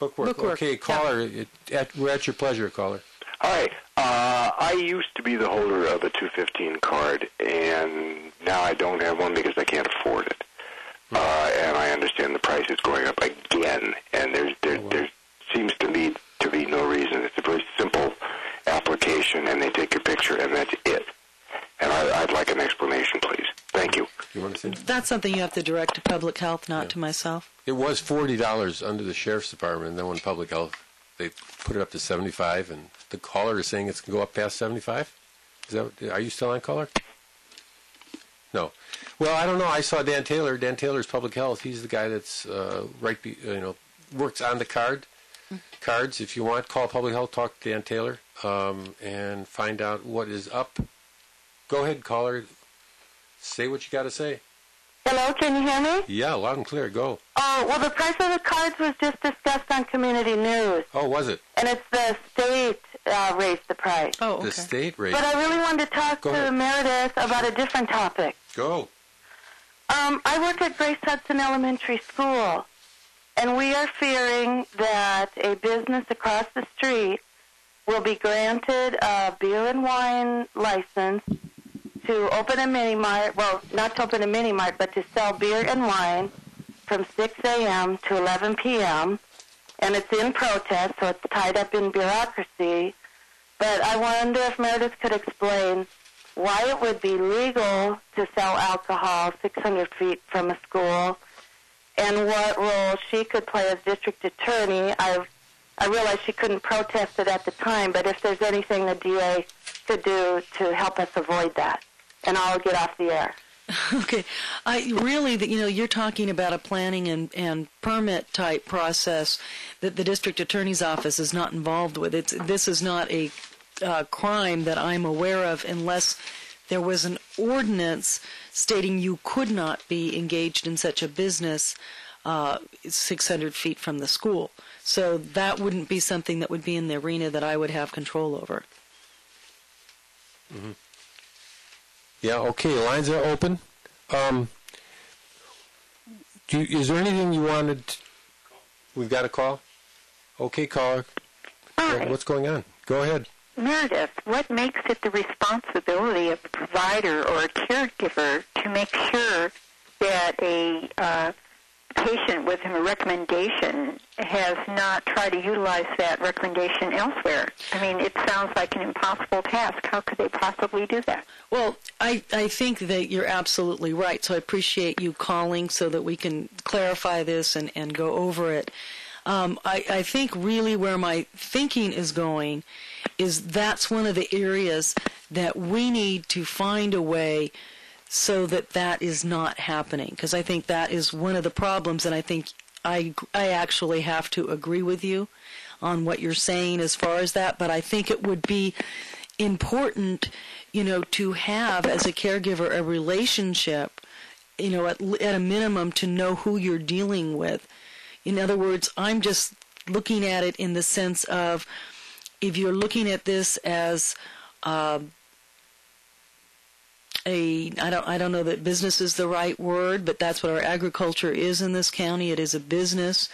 Bookwork. Okay, caller. Yeah. We're at your pleasure, caller. Hi. I used to be the holder of a 215 card, and now I don't have one because I can't afford it. And I understand the price is going up again, and there seems to me to be no reason. It's a very simple application, and they take your picture, and that's it. And I'd like an explanation, please. Thank you. You want to say? That's something you have to direct to public health, not to myself. It was $40 under the sheriff's department, and then when public health, they put it up to $75, and the caller is saying it's going to go up past $75. Are you still on, caller? No. Well, I don't know. I saw Dan Taylor. Dan Taylor's public health. He's the guy that's works on the cards. If you want, call public health, talk to Dan Taylor, and find out what is up. Go ahead, caller. Say what you got to say. Hello, can you hear me? Yeah, loud and clear. Go. Oh, well, the price of the cards was just discussed on community news. Oh, was it? And it's the state raised the price. Oh, okay. The state raised. But I really wanted to talk to Meredith about a different topic. Go. I work at Grace Hudson Elementary School, and we are fearing that a business across the street will be granted a beer and wine license to open a mini-mart, well, not to open a mini-mart, but to sell beer and wine from 6 a.m. to 11 p.m., and it's in protest, so it's tied up in bureaucracy. But I wonder if Meredith could explain why it would be legal to sell alcohol 600 feet from a school, and what role she could play as district attorney. I realize she couldn't protest it at the time, but if there's anything the DA could do to help us avoid that. And I'll get off the air. Okay. You're talking about a planning and permit type process that the district attorney's office is not involved with. This is not a crime that I'm aware of unless there was an ordinance stating you could not be engaged in such a business 600 feet from the school. So that wouldn't be something that would be in the arena that I would have control over. Mm-hmm. Yeah, okay, lines are open. Is there anything you wanted? We've got a call? Okay, caller. Hi. What's going on? Go ahead. Meredith, what makes it the responsibility of a provider or a caregiver to make sure that a patient with a recommendation has not tried to utilize that recommendation elsewhere? I mean, it sounds like an impossible task. How could they possibly do that? Well, I think that you're absolutely right, so I appreciate you calling so that we can clarify this and go over it. I think really where my thinking is going is that's one of the areas that we need to find a way so that is not happening, because I think that is one of the problems, and I think I actually have to agree with you on what you're saying as far as that, but I think it would be important, to have as a caregiver a relationship, at a minimum to know who you're dealing with. In other words, I'm just looking at it in the sense of if you're looking at this as I don't know that business is the right word, but that's what our agriculture is in this county. It is a business.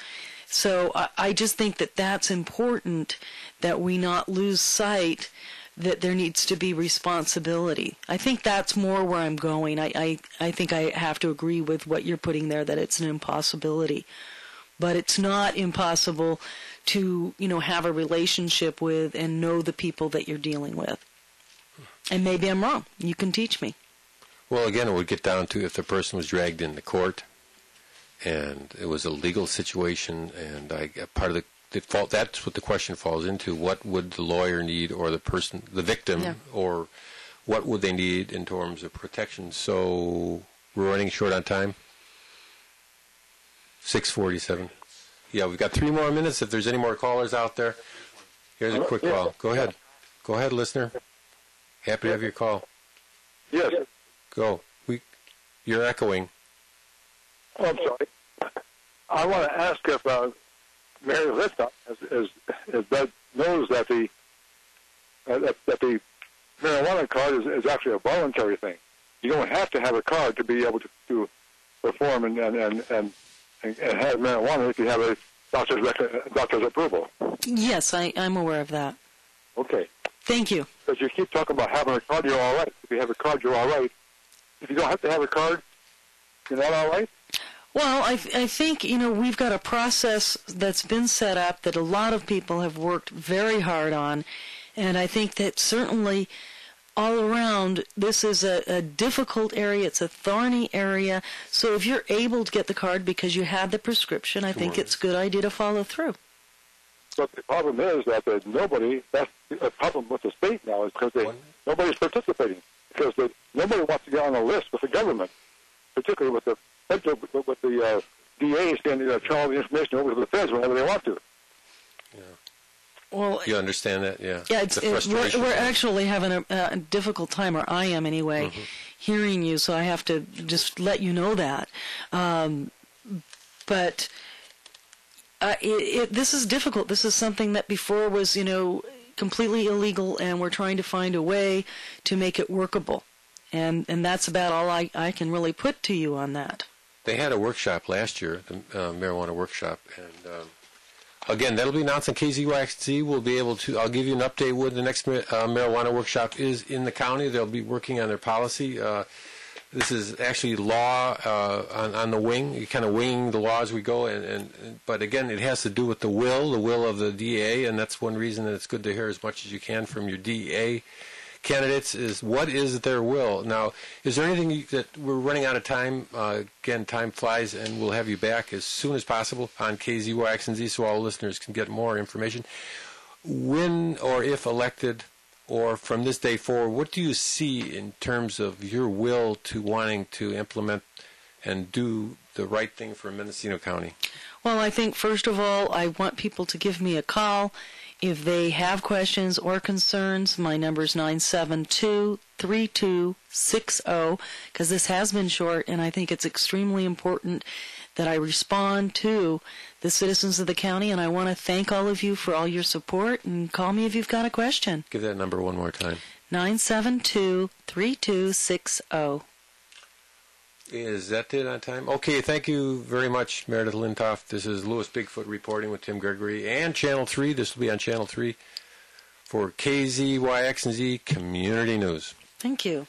So I just think that that's important, that we not lose sight that there needs to be responsibility. I think that's more where I'm going. I think I have to agree with what you're putting there, that it's an impossibility. But it's not impossible to, have a relationship with and know the people that you're dealing with. And maybe I'm wrong. You can teach me. Well, again, it would get down to if the person was dragged into court and it was a legal situation, and part of the fault, that's what the question falls into. What would the lawyer need, or the person, the victim, or what would they need in terms of protection? So we're running short on time. 6:47. Yeah, we've got 3 more minutes if there's any more callers out there. Here's a quick call. Go ahead. Go ahead, listener. Happy to have your call. Yes. Go. You're echoing. Oh, I'm sorry. I want to ask if Mary Lintott knows that the marijuana card is actually a voluntary thing. You don't have to have a card to be able to perform and have marijuana if you have doctor's approval. Yes, I'm aware of that. Okay. Thank you. Because you keep talking about having a card, you're all right. If you have a card, you're all right. If you don't have to have a card, you're not all right? Well, I think, we've got a process that's been set up that a lot of people have worked very hard on, and I think that certainly all around this is a difficult area. It's a thorny area. So if you're able to get the card because you had the prescription, I think it's a good idea to follow through. But the problem is that that's the problem with the state now is because nobody's participating. Because nobody wants to get on a list with the government, particularly with the DA standing there turning all the information over to the feds whenever they want to. Yeah. Well, you understand that, yeah. Yeah, we're actually having a difficult time, or I am anyway, hearing you. So I have to just let you know that. But this is difficult. This is something that before was, completely illegal, and we're trying to find a way to make it workable. And that's about all I can really put to you on that. They had a workshop last year, the marijuana workshop, and again, that'll be announced on KZYXZ. We'll be able to, I'll give you an update when the next marijuana workshop is in the county. They'll be working on their policy. This is actually law on the wing. You're kind of winging the law as we go, but again, it has to do with the will of the DA, and that's one reason that it's good to hear as much as you can from your DA candidates is what is their will. Now, is there anything that we're running out of time? Again, time flies, and we'll have you back as soon as possible on KZYXZ so all listeners can get more information. When or if elected, or from this day forward, what do you see in terms of your will to wanting to implement and do the right thing for Mendocino County? Well, I think, first of all, I want people to give me a call if they have questions or concerns. My number is 972-3260, because this has been short, and I think it's extremely important that I respond to the citizens of the county, and I want to thank all of you for all your support, and call me if you've got a question. Give that number one more time. 972-3260. Is that it on time? Okay, thank you very much, Meredith Lintott. This is Louis Bigfoot reporting with Tim Gregory and Channel 3. This will be on Channel 3 for KZYXZ Community News. Thank you.